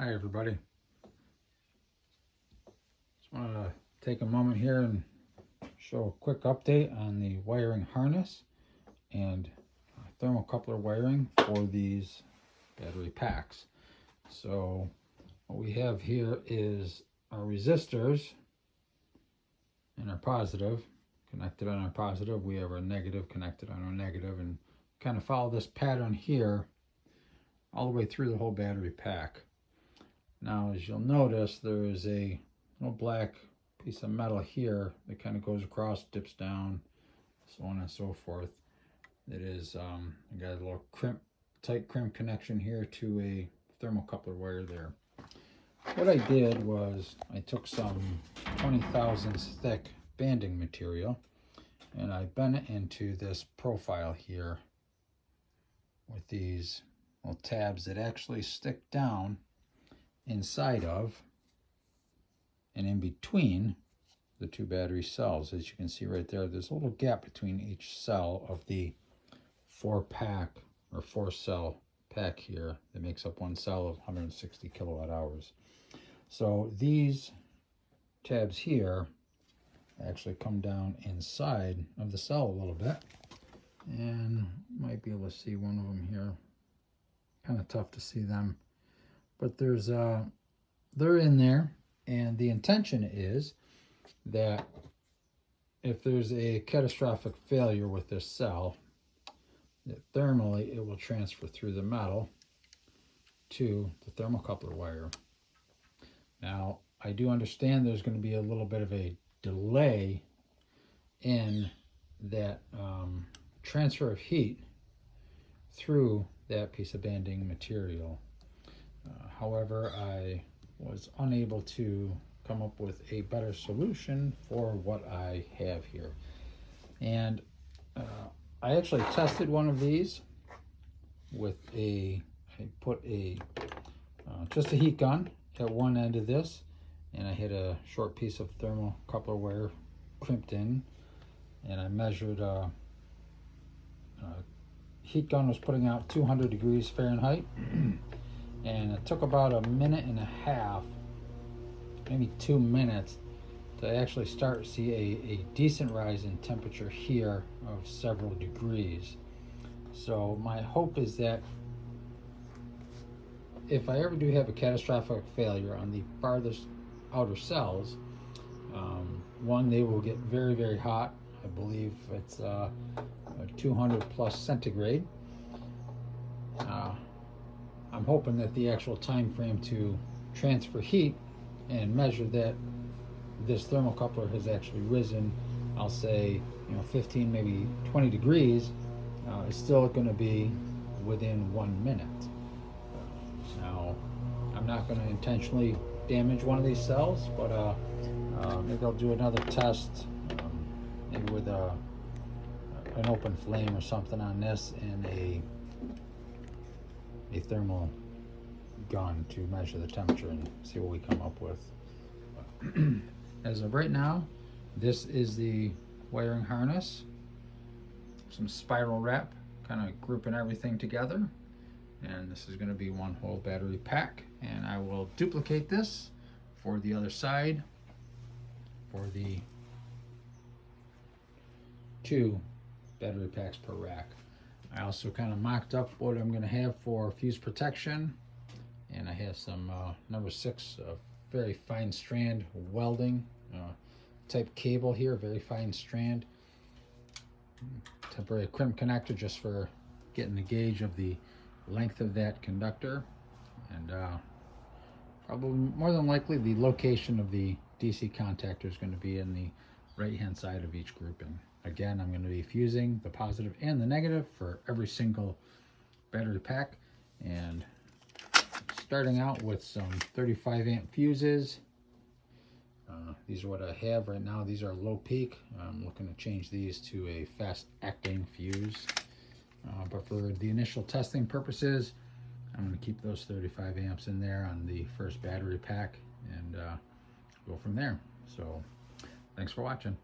Hi everybody. Just wanted to take a moment here and show a quick update on the wiring harness and thermocoupler wiring for these battery packs. So what we have here is our resistors and our positive connected on our positive. We have our negative connected on our negative, and kind of follow this pattern here all the way through the whole battery pack. Now, as you'll notice, there is a little black piece of metal here that kind of goes across, dips down, so on and so forth. It is, I got a little tight crimp connection here to a thermocoupler wire there. What I did was I took some 20 thousandths thick banding material and I bent it into this profile here with these little tabs that actually stick down inside of and in between the two battery cells. As you can see right there, there's a little gap between each cell of the 4-cell pack here that makes up one cell of 160 kilowatt hours. So these tabs here actually come down inside of the cell a little bit, and you might be able to see one of them here. Kind of tough to see them, but there's they're in there, and the intention is that if there's a catastrophic failure with this cell, that thermally it will transfer through the metal to the thermocoupler wire. Now, I do understand there's going to be a little bit of a delay in that transfer of heat through that piece of banding material. However, I was unable to come up with a better solution for what I have here. And I actually tested one of these with I put just a heat gun at one end of this, and I had a short piece of thermocoupler wire crimped in, and I measured heat gun was putting out 200 degrees Fahrenheit, and it took about a minute and a half, maybe 2 minutes, to actually start to see a decent rise in temperature here of several degrees. So my hope is that if I ever do have a catastrophic failure on the farthest outer cells, one, they will get very, very hot. I believe it's 200 plus centigrade. I'm hoping that the actual time frame to transfer heat and measure that this thermocoupler has actually risen, I'll say, 15, maybe 20 degrees, is still going to be within 1 minute. Now, I'm not going to intentionally damage one of these cells, but maybe I'll do another test, maybe with an open flame or something on this, and a thermal gun to measure the temperature and see what we come up with. As of right now, this is the wiring harness, some spiral wrap kind of grouping everything together, and this is going to be one whole battery pack, and I will duplicate this for the other side for the 2 battery packs per rack. I also kind of mocked up what I'm going to have for fuse protection, and I have some number 6 very fine strand welding type cable here, very fine strand, temporary crimp connector just for getting the gauge of the length of that conductor, and probably more than likely the location of the DC contactor is going to be in the right hand side of each grouping. Again, I'm going to be fusing the positive and the negative for every single battery pack, and starting out with some 35 amp fuses. These are what I have right now. These are low peak. I'm looking to change these to a fast acting fuse, but for the initial testing purposes, I'm going to keep those 35 amps in there on the first battery pack and go from there. So thanks for watching.